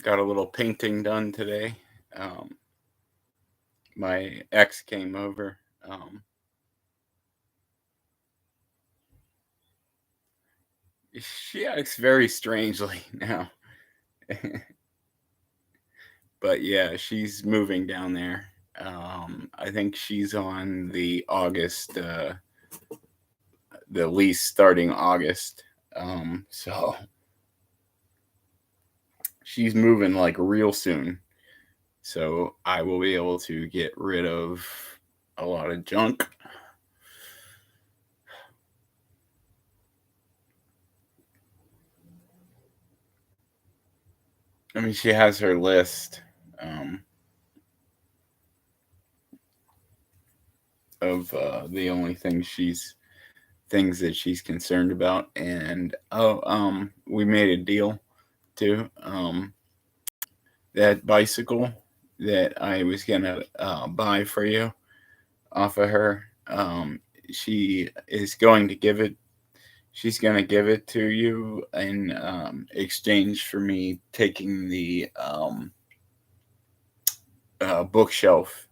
Got a little painting done today. Um, my ex came over. She acts very strangely now, but yeah, she's moving down there. I think she's on the lease starting August. So she's moving like real soon. So I will be able to get rid of a lot of junk. I mean, she has her list um, of the only things that she's concerned about, and we made a deal too. That bicycle that I was gonna buy for you off of her, she is going to give it. She's gonna give it to you in exchange for me taking the bookshelf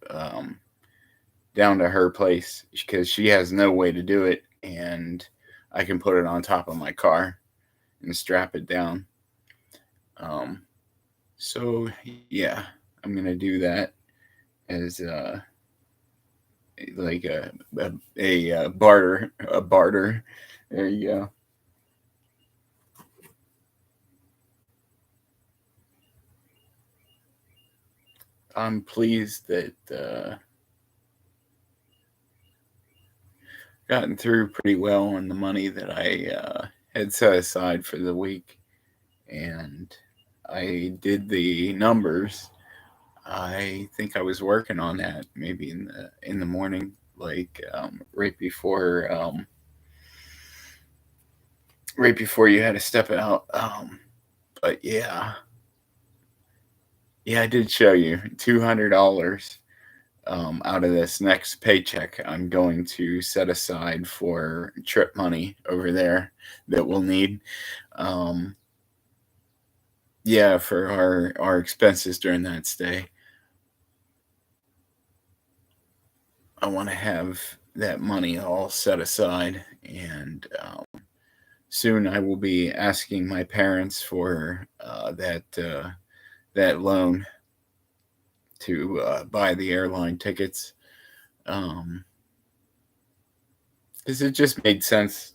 down to her place because she has no way to do it, and I can put it on top of my car and strap it down. Um, so yeah, I'm gonna do that as like a barter. There you go. I'm pleased that gotten through pretty well on the money that I had set aside for the week, and I did the numbers. I think I was working on that maybe in the morning, like right before you had to step out. But yeah, I did show you $200 out of this next paycheck. I'm going to set aside for trip money over there that we'll need. Um, yeah, for our expenses during that stay. I want to have that money all set aside, and soon I will be asking my parents for that loan to buy the airline tickets. Um, because it just made sense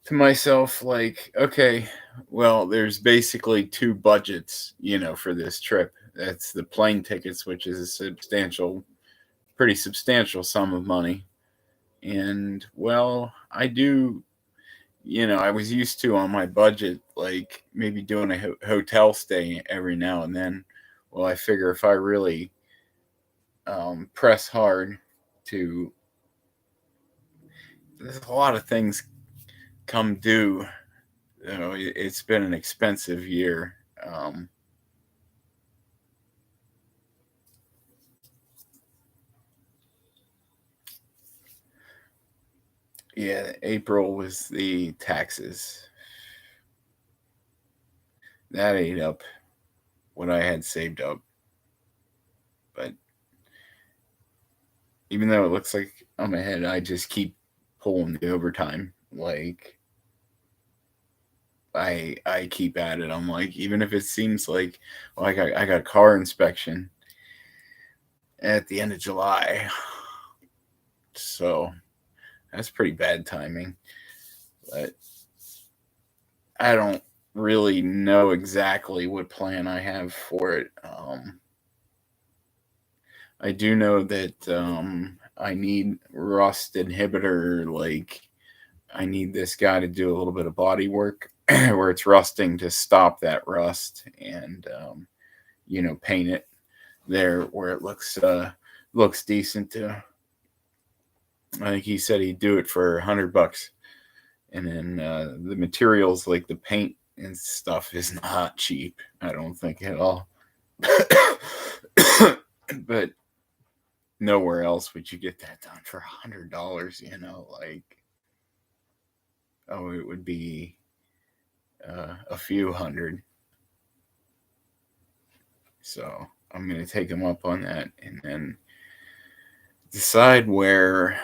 to myself. Like, okay, well, there's basically two budgets, for this trip. That's the plane tickets, which is a pretty substantial sum of money. And well, I was used to on my budget, like maybe doing a hotel stay every now and then. Well, I figure if I really press hard to, there's a lot of things come due. It's been an expensive year. Yeah, April was the taxes. That ate up what I had saved up. But even though it looks like I'm ahead, I just keep pulling the overtime. Like I keep at it. I'm like, even if it seems like, well, I got car inspection at the end of July, so that's pretty bad timing. But I don't really know exactly what plan I have for it. I do know that I need rust inhibitor. Like, I need this guy to do a little bit of body work where it's rusting to stop that rust and paint it there where it looks decent too. I think he said he'd do it for $100, and then the materials like the paint and stuff is not cheap. I don't think at all. But nowhere else would you get that done for $100. Like, oh, it would be a few hundred. So I'm gonna take him up on that, and then decide where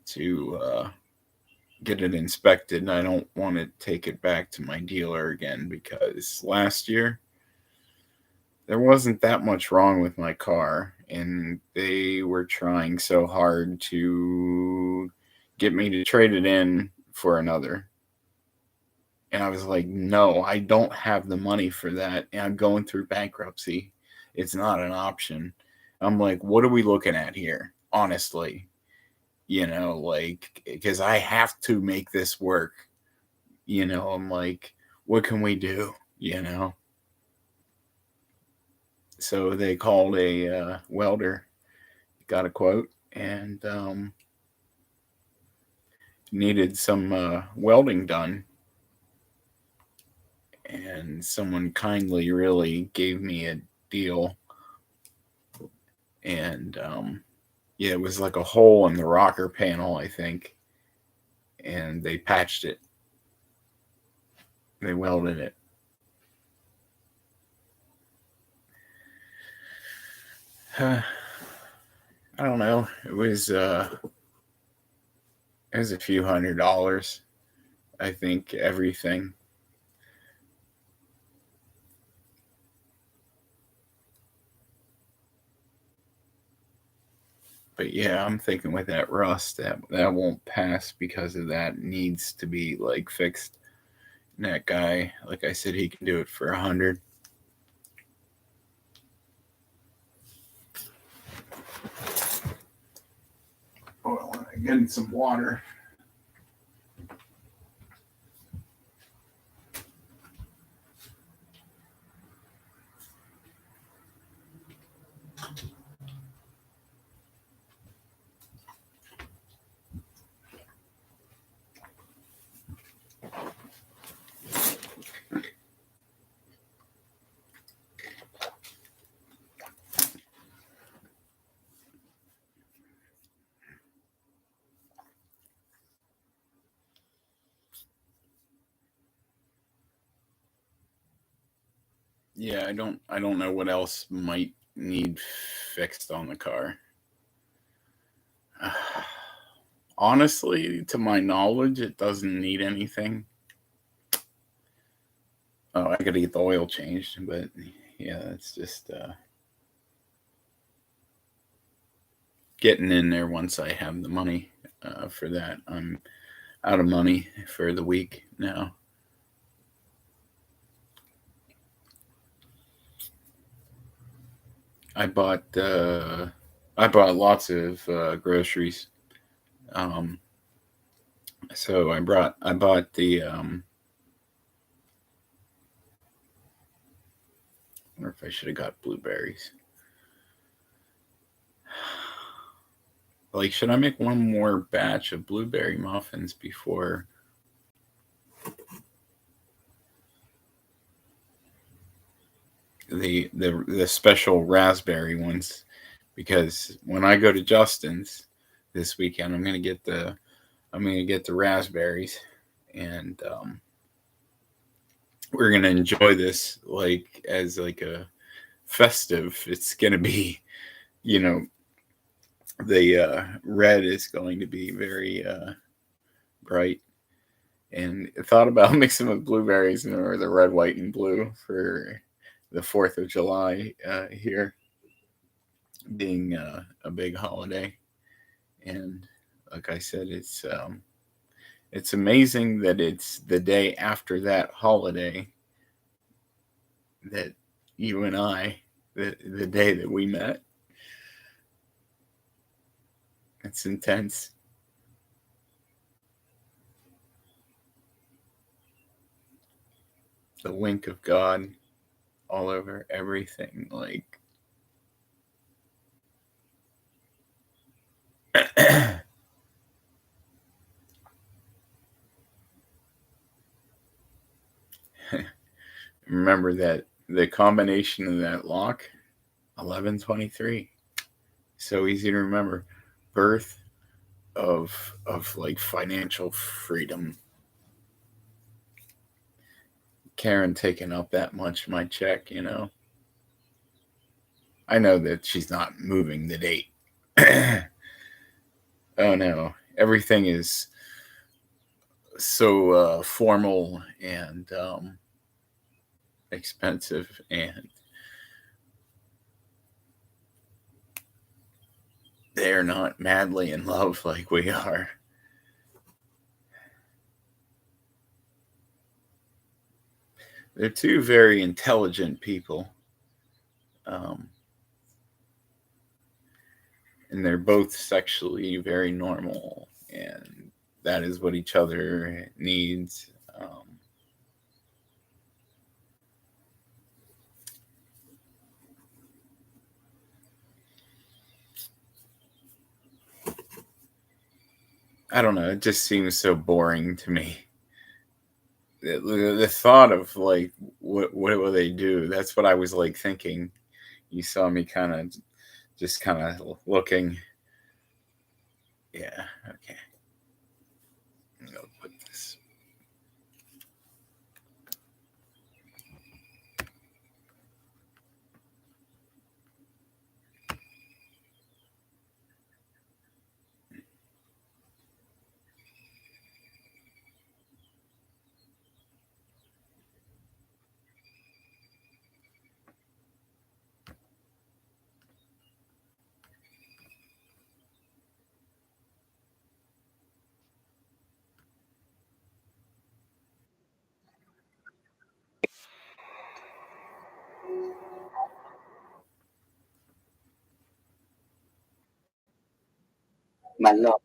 to get it inspected. I don't want to take it back to my dealer again because last year there wasn't that much wrong with my car, and they were trying so hard to get me to trade it in for another. And I was like, no, I don't have the money for that. And I'm going through bankruptcy. It's not an option. I'm like, what are we looking at here? Honestly, like, because I have to make this work. I'm like, what can we do? So they called a welder, got a quote, and needed some welding done. And someone kindly really gave me a deal. And yeah, it was like a hole in the rocker panel, I think. And they patched it, they welded it. I don't know. It was a few $100s, I think, everything. But yeah, I'm thinking with that rust, that won't pass because of that. It needs to be like fixed. And that guy, like I said, he can do it for 100. Oh, I'm getting some water. Yeah, I don't know what else might need fixed on the car. Honestly, to my knowledge, it doesn't need anything. Oh, I gotta get the oil changed, but yeah, that's just getting in there once I have the money for that. I'm out of money for the week now. I bought lots of groceries. Um, so I bought the I wonder if I should have got blueberries. Like, should I make one more batch of blueberry muffins before? The special raspberry ones, because when I go to Justin's this weekend, I'm gonna get the raspberries, and we're gonna enjoy this like as like a festive. It's gonna be, you know, the red is going to be very bright. And I thought about mixing with blueberries or the red, white, and blue for the 4th of July here being a big holiday. And like I said, it's amazing that it's the day after that holiday that you and I, the day that we met. It's intense. The wink of God all over everything. Like, remember that the combination of that lock, 1123. So easy to remember. Birth of like financial freedom. Karen taking up that much my check. I know that she's not moving the date. Oh no, everything is so formal and expensive, and they're not madly in love like we are. They're two very intelligent people, um, and they're both sexually very normal, and that is what each other needs. I don't know. It just seems so boring to me. The thought of like what will they do? That's what I was like thinking. You saw me kind of looking. Yeah. Okay. I'm gonna put this. My love.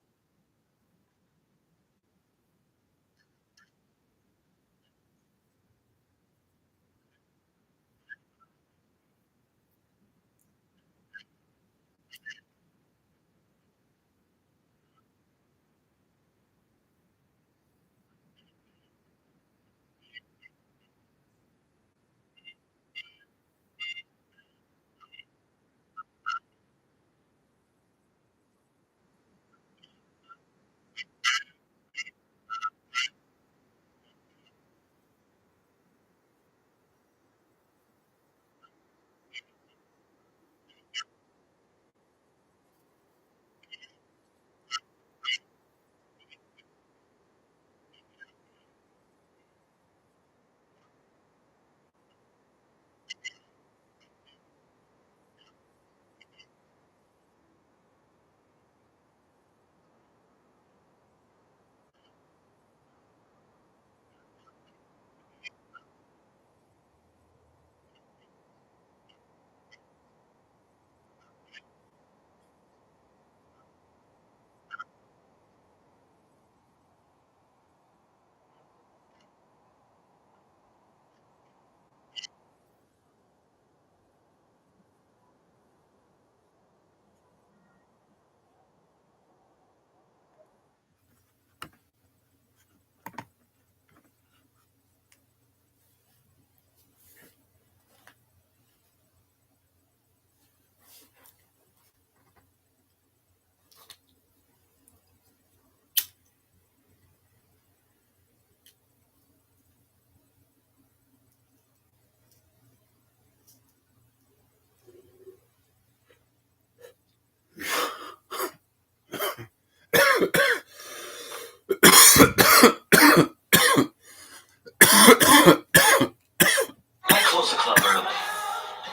I close the club early.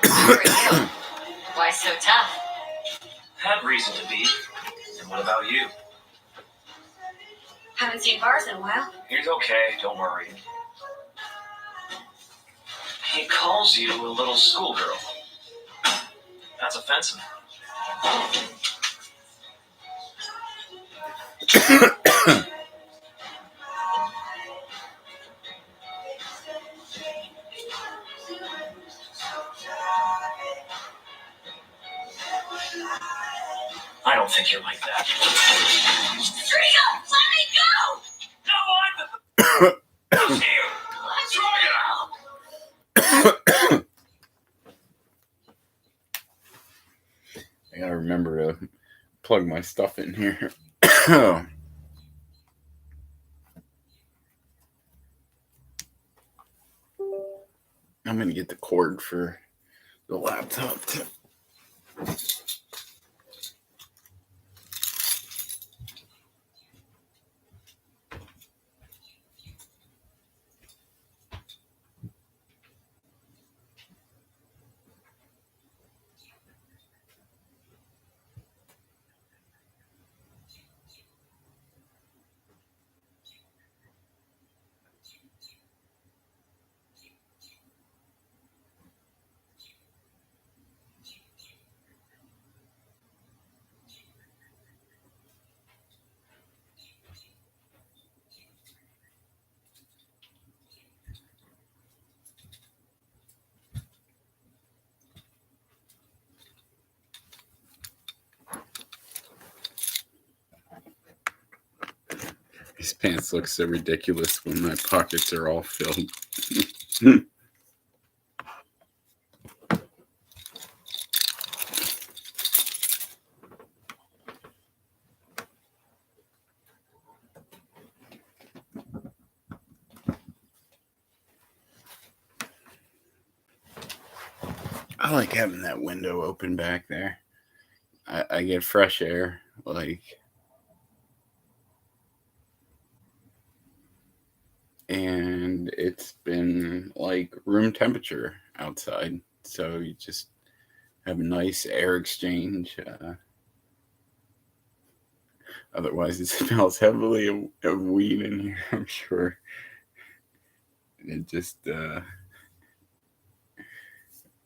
For you? Why so tough? Had reason to be. And what about you? Haven't seen Bars in a while. He's okay, don't worry. He calls you a little schoolgirl. That's offensive. I don't think you're like that. Striga, let me go! No, I'm the... here! Let's drag it out! I gotta remember to plug my stuff in here. I'm gonna get the cord for the laptop too. These pants look so ridiculous when my pockets are all filled. I like having that window open back there. I get fresh air, and it's been like room temperature outside, so you just have a nice air exchange. Otherwise, it smells heavily of weed in here, I'm sure. It just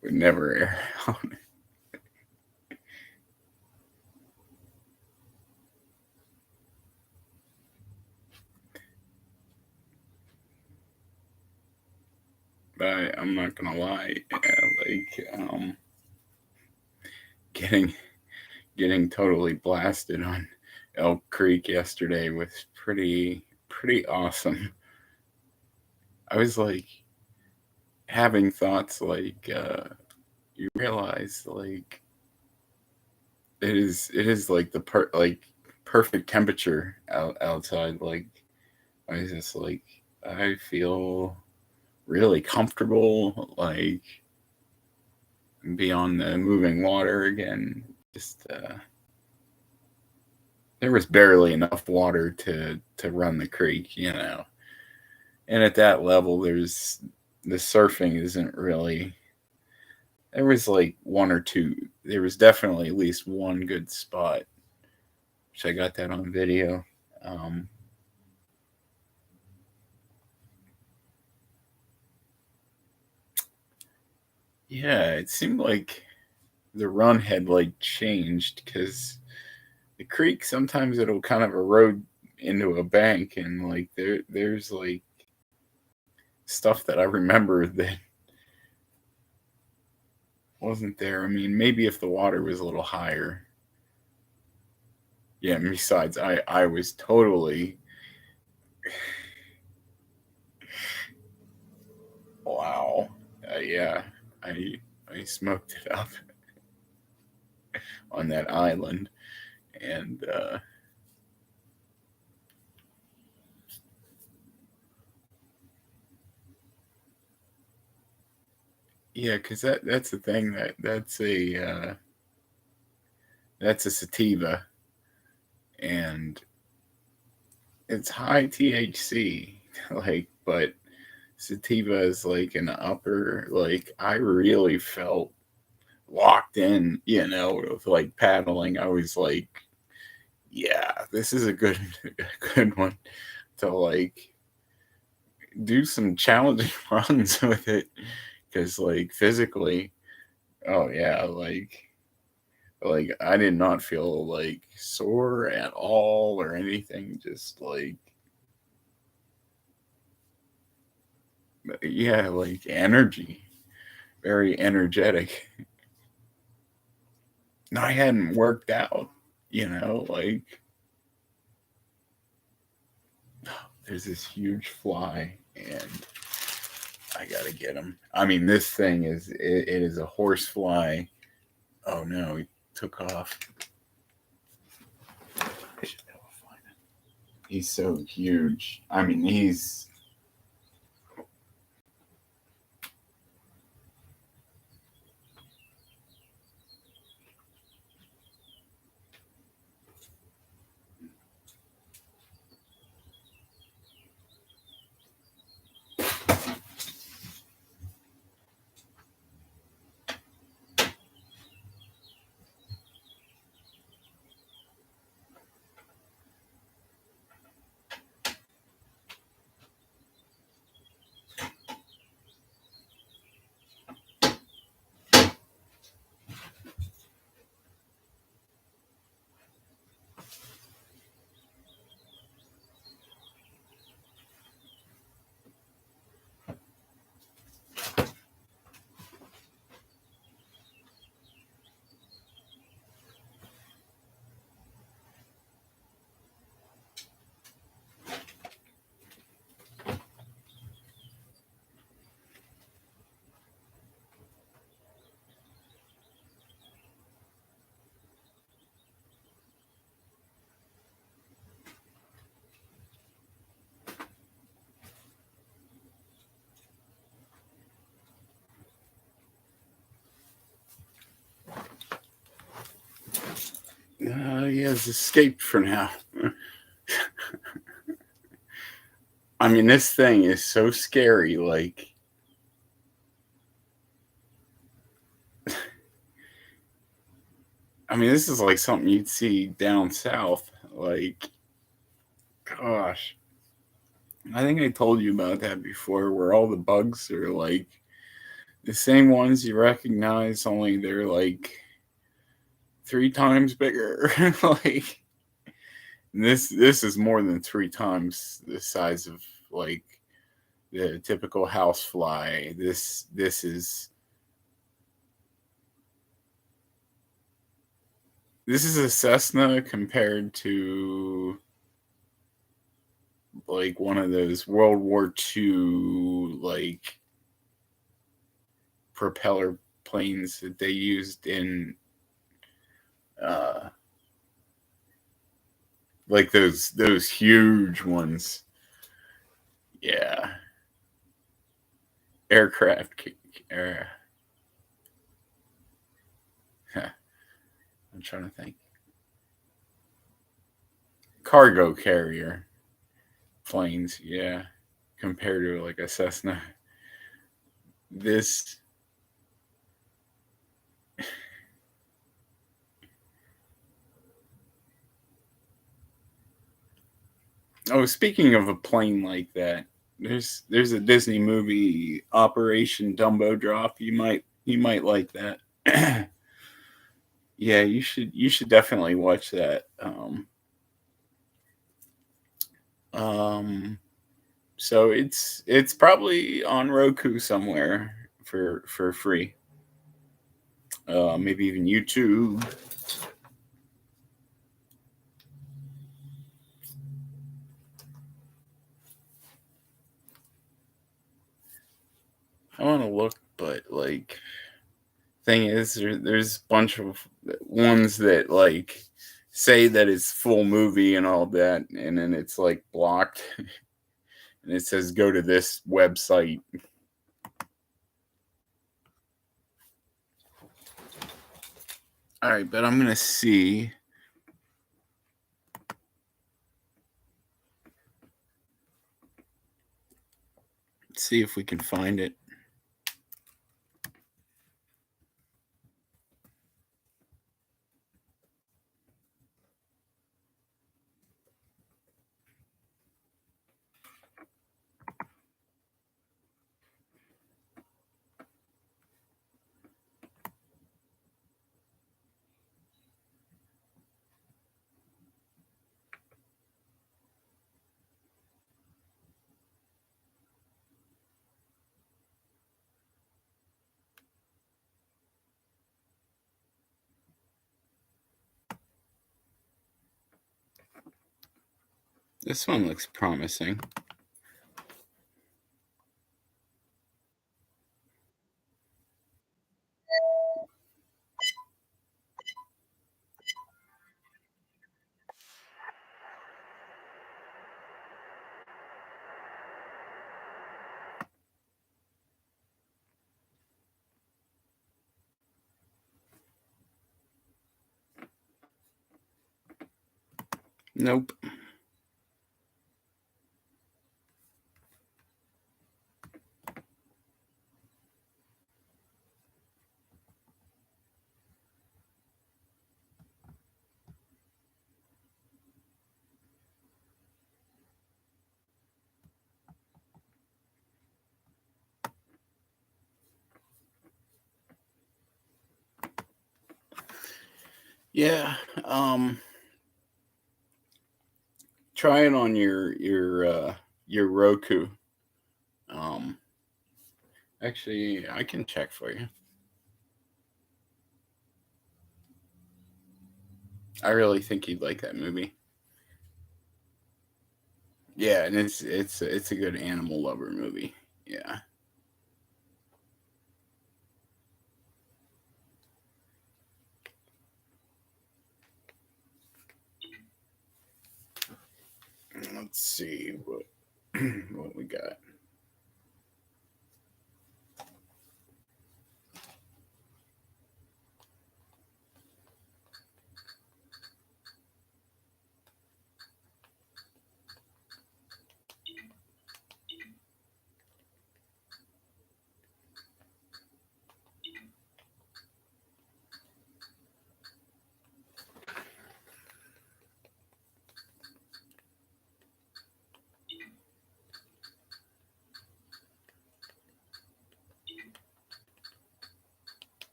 would never air out. But I'm not gonna lie, getting totally blasted on Elk Creek yesterday was pretty awesome. I was like having thoughts you realize it is like the perfect temperature outside. I was just like, I feel really comfortable, be on the moving water again. Just there was barely enough water to run the creek, and at that level, the surfing isn't really. There was like one or two. There was definitely at least one good spot, which I got that on video. Yeah, it seemed like the run had changed because the creek sometimes it'll kind of erode into a bank, and there's stuff that I remember that wasn't there. I mean, maybe if the water was a little higher. Yeah, and besides, I was totally wow. Yeah, I smoked it up on that island, and yeah, because that's the thing that's a sativa, and it's high THC, but sativa is an upper. I really felt locked in, with paddling. I was like, yeah, this is a good one to do some challenging runs with it, because physically, oh yeah, I did not feel sore at all or anything. Just yeah, energy, very energetic. And I hadn't worked out, you know, like there's this huge fly and I gotta get him. I mean, this thing it is a horse fly. Oh no, he took off. I should be able to find it. He's so huge. I mean, he's He has escaped for now. I mean, this thing is so scary. Like, I mean, this is like something you'd see down south. Like, gosh. I think I told you about that before, where all the bugs are like the same ones you recognize, only they're like 3 times bigger. Like, this is more than 3 times the size of like the typical house fly. This is a Cessna compared to like one of those World War II like propeller planes that they used in uh like those huge ones. Yeah. Aircraft air, I'm trying to think. Cargo carrier planes, yeah. Compared to like a Cessna. This Oh, speaking of a plane like that, there's a Disney movie, Operation Dumbo Drop. You might like that. Yeah, you should definitely watch that. Um, so it's probably on Roku somewhere for free. Maybe even YouTube. I want to look, but like thing is, there's a bunch of ones that like say that it's full movie and all that, and then it's like blocked, and it says go to this website. All right, but I'm gonna see if we can find it. This one looks promising. Nope. Yeah. Try it on your Roku. Um, Actually, I can check for you. I really think you'd like that movie. Yeah, and it's a good animal lover movie. Yeah. Let's see what what we got.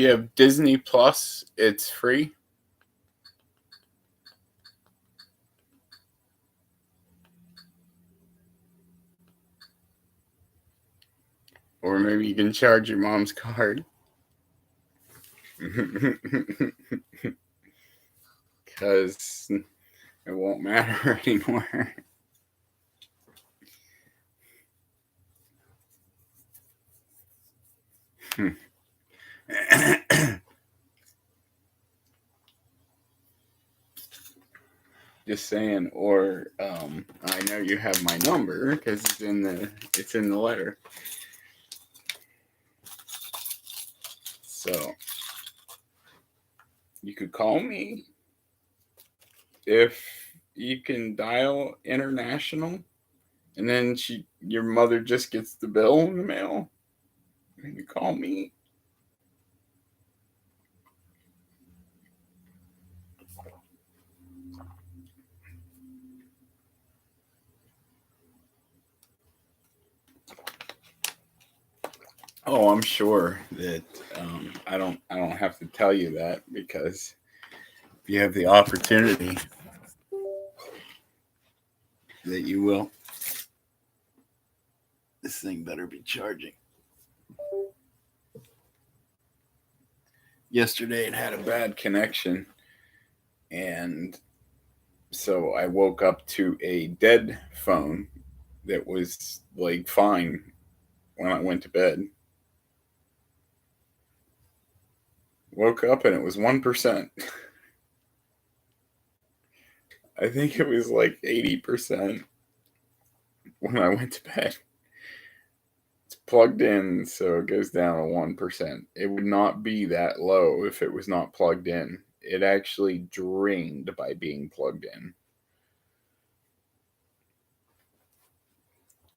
you have Disney Plus, it's free. Or maybe you can charge your mom's card. Because it won't matter anymore. Just saying. Or I know you have my number because it's in the letter. So you could call me if you can dial international, and then your mother just gets the bill in the mail. And you call me. Oh, I'm sure that I don't have to tell you that, because if you have the opportunity, that you will. This thing better be charging. Yesterday it had a bad connection, and so I woke up to a dead phone that was like fine when I went to bed. Woke up and it was 1%. I think it was like 80% when I went to bed. It's plugged in, so it goes down to 1%. It would not be that low if it was not plugged in. It actually drained by being plugged in.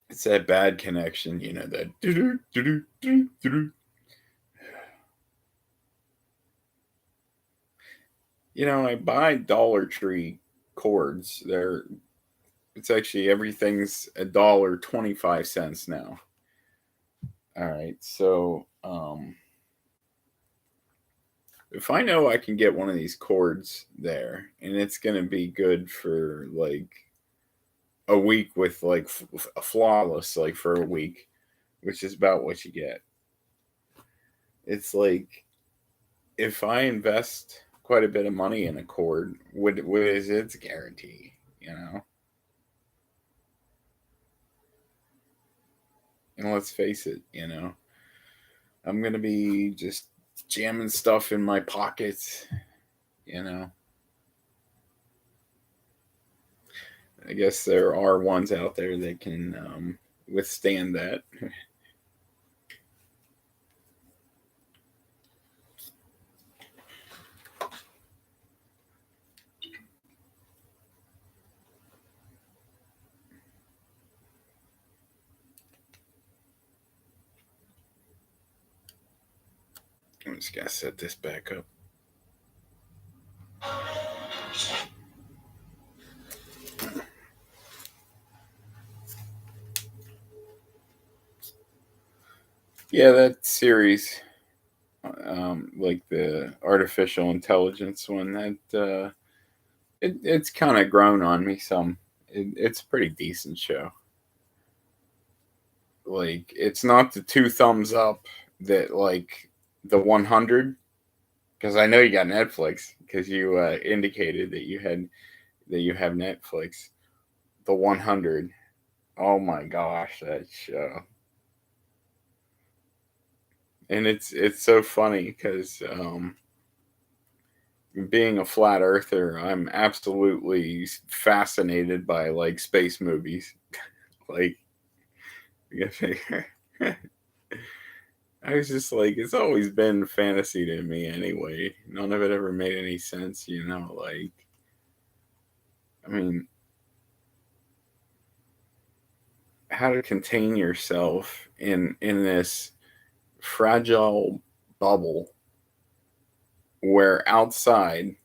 It's that bad connection, that I buy Dollar Tree cords. It's actually everything's $1.25 now. All right, so if I know I can get one of these cords there, and it's gonna be good for like a week, with like a flawless, like for a week, which is about what you get. It's like, if I invest quite a bit of money in a cord, what is its guarantee? And let's face it, I'm gonna be just jamming stuff in my pockets, I guess there are ones out there that can withstand that. I'm just gonna set this back up. Yeah, that series, like the artificial intelligence one, that it's kind of grown on me some. It's a pretty decent show. Like, it's not the two thumbs up that like the 100, because I know you got Netflix, because you indicated that you have Netflix. The 100. Oh my gosh, that show. And it's so funny because being a flat earther, I'm absolutely fascinated by like space movies. Like, I was just like, it's always been fantasy to me anyway. None of it ever made any sense, like, I mean, how to contain yourself in this fragile bubble, where outside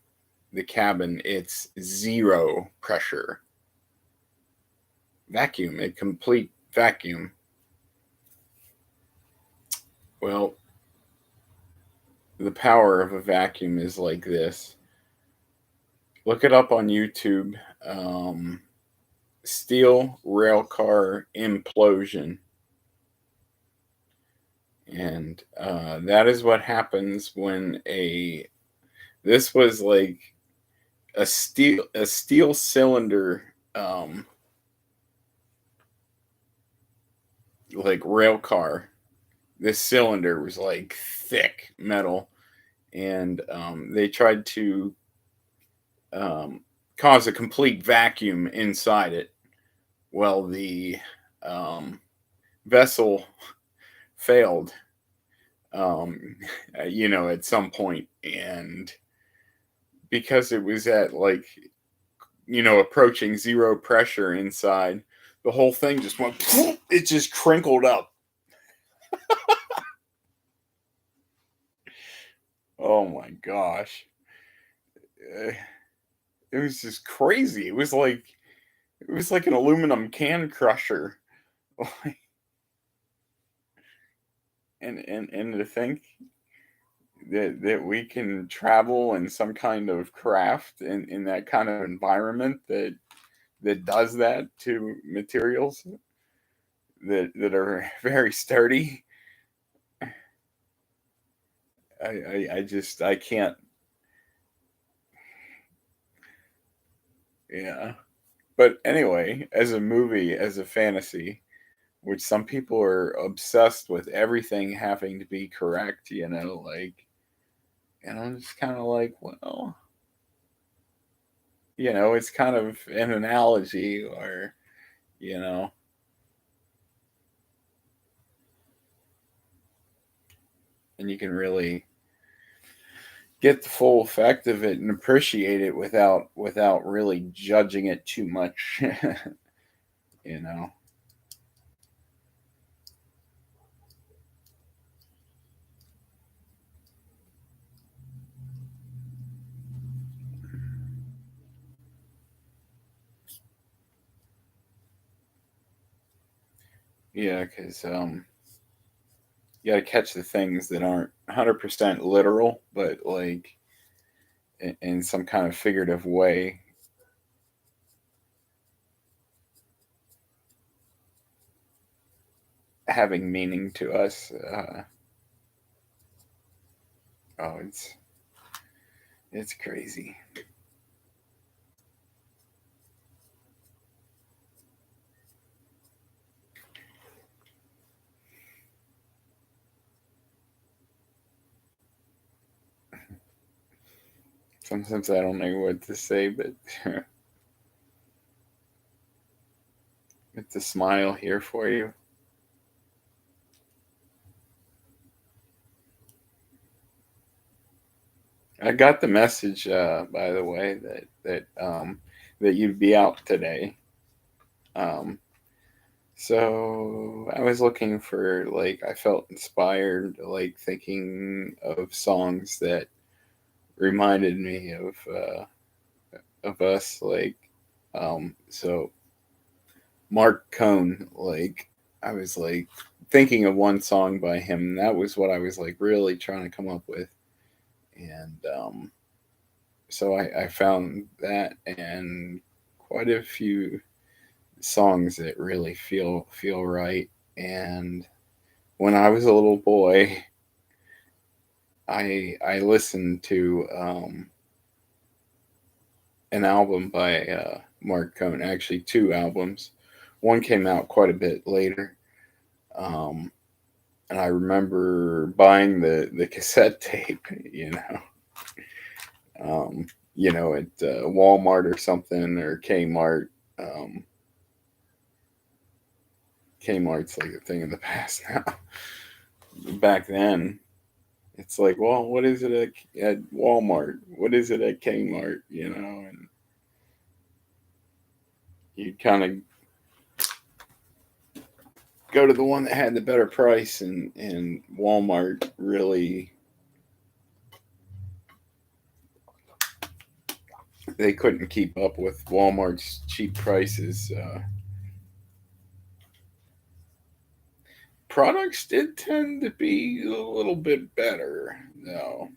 the cabin it's zero pressure, vacuum, a complete vacuum. Well, the power of a vacuum is like this. Look it up on YouTube. Um, Steel rail car implosion. And that is what happens when this was like a steel cylinder, like rail car. This cylinder was like thick metal, and they tried to um, cause a complete vacuum inside it. Well, the um, vessel failed, um, at some point, and because it was at like approaching zero pressure inside, the whole thing just went. It just crinkled up. Oh my gosh, Uh, it was just crazy. It was like an aluminum can crusher, and to think that we can travel in some kind of craft in that kind of environment that does that to materials that are very sturdy. I can't. Yeah. But anyway, as a movie, as a fantasy, which some people are obsessed with everything having to be correct, like, and I'm just kind of like, well, it's kind of an analogy, or, you know, and you can really get the full effect of it and appreciate it without really judging it too much. you know. Yeah, because you got to catch the things that aren't 100% literal, but like in some kind of figurative way, having meaning to us. Oh, it's crazy. Sometimes I don't know what to say, but it's a smile here for you. I got the message, by the way, that you'd be out today. Um, so I was looking for, like, I felt inspired, like thinking of songs that reminded me of us, like, so Mark Cohn, like, I was like thinking of one song by him, and that was what I was like really trying to come up with, and so I found that and quite a few songs that really feel right. And when I was a little boy, I listened to an album by Mark Cohn, actually two albums. One came out quite a bit later, um, and I remember buying the cassette tape, um, at Walmart or something, or Kmart. Um, Kmart's like a thing in the past now. Back then, it's like, well, what is it at Walmart? What is it at Kmart? And you kind of go to the one that had the better price, and Walmart really, they couldn't keep up with Walmart's cheap prices. products did tend to be a little bit better, though.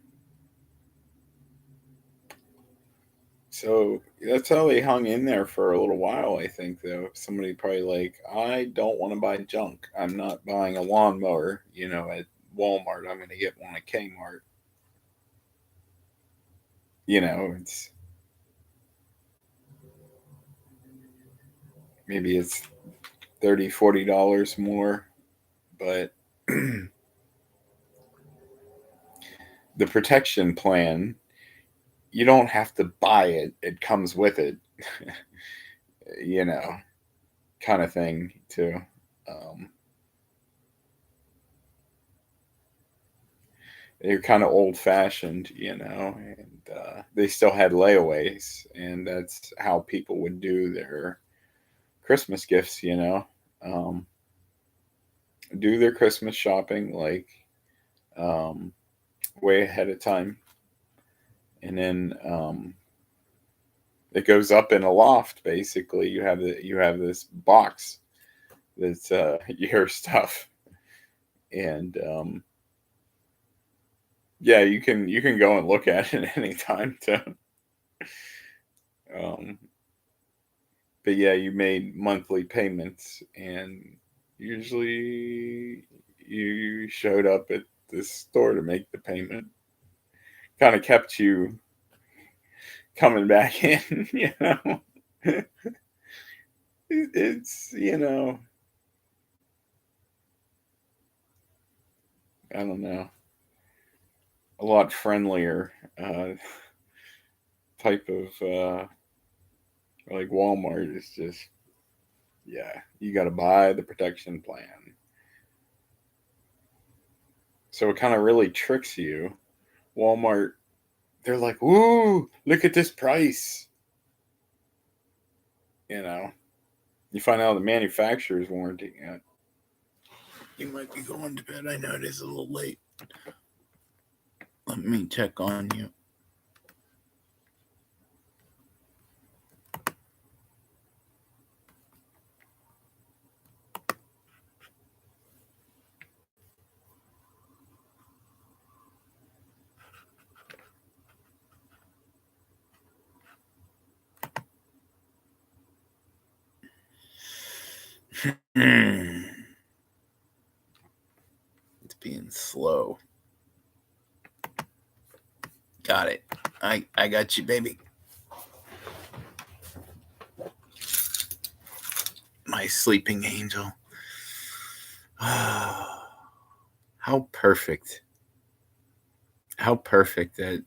So that's how they hung in there for a little while, I think, though. Somebody probably like, I don't want to buy junk. I'm not buying a lawnmower, at Walmart. I'm going to get one at Kmart. It's maybe it's $30, $40 more, but the protection plan, you don't have to buy it. It comes with it, you know, kind of thing too. Um, they're kind of old fashioned, and they still had layaways, and that's how people would do their Christmas gifts, um, do their Christmas shopping like way ahead of time, and then it goes up in a loft. Basically, you have this box that's your stuff, and yeah, you can go and look at it anytime too. Um, but yeah, you made monthly payments, and usually you showed up at the store to make the payment. Kind of kept you coming back in, It's I don't know, a lot friendlier type of like Walmart is just, yeah, you got to buy the protection plan. So it kind of really tricks you. Walmart, they're like, "Woo, look at this price." You know, you find out the manufacturer's warranty. Yeah. You might be going to bed. I know it is a little late. Let me check on you. It's being slow. Got it. I got you, baby. My sleeping angel. How perfect. How perfect that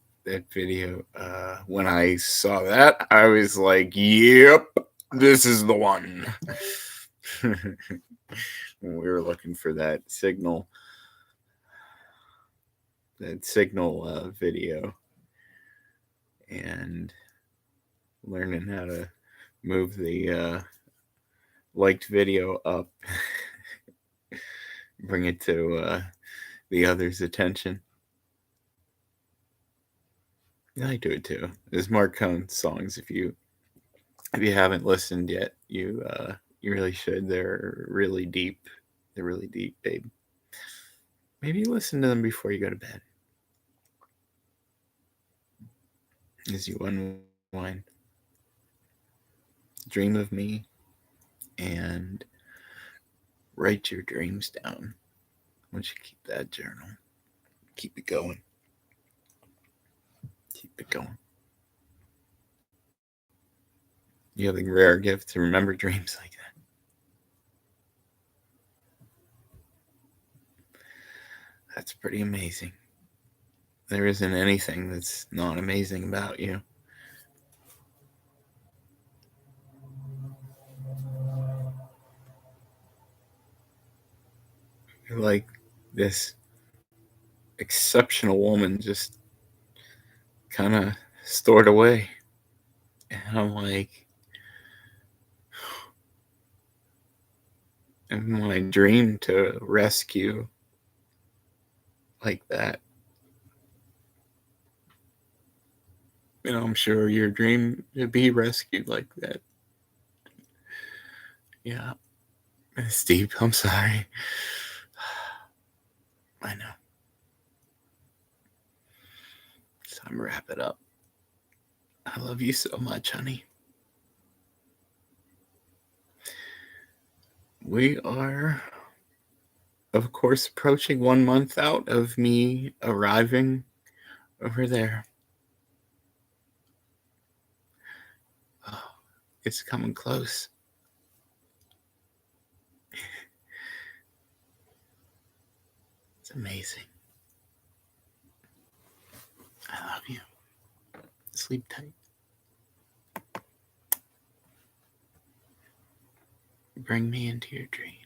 video. When I saw that, I was like, "Yep, this is the one." When we were looking for that signal video, and learning how to move the liked video up, bring it to the other's attention. I do it too. There's Mark Cohn songs. If you haven't listened yet, you really should. They're really deep. They're really deep, babe. Maybe listen to them before you go to bed, as you unwind. Dream of me, and write your dreams down. Why don't you keep that journal? Keep it going. Keep it going. You have a rare gift to remember dreams like that. That's pretty amazing. There isn't anything that's not amazing about you. You're like this exceptional woman just kind of stored away. And I'm like, and my dream to rescue like that. I'm sure your dream to be rescued like that. Yeah. It's deep. I'm sorry. I know. It's time to wrap it up. I love you so much, honey. We are, of course, approaching 1 month out of me arriving over there. Oh, it's coming close. It's amazing. I love you. Sleep tight. Bring me into your dreams.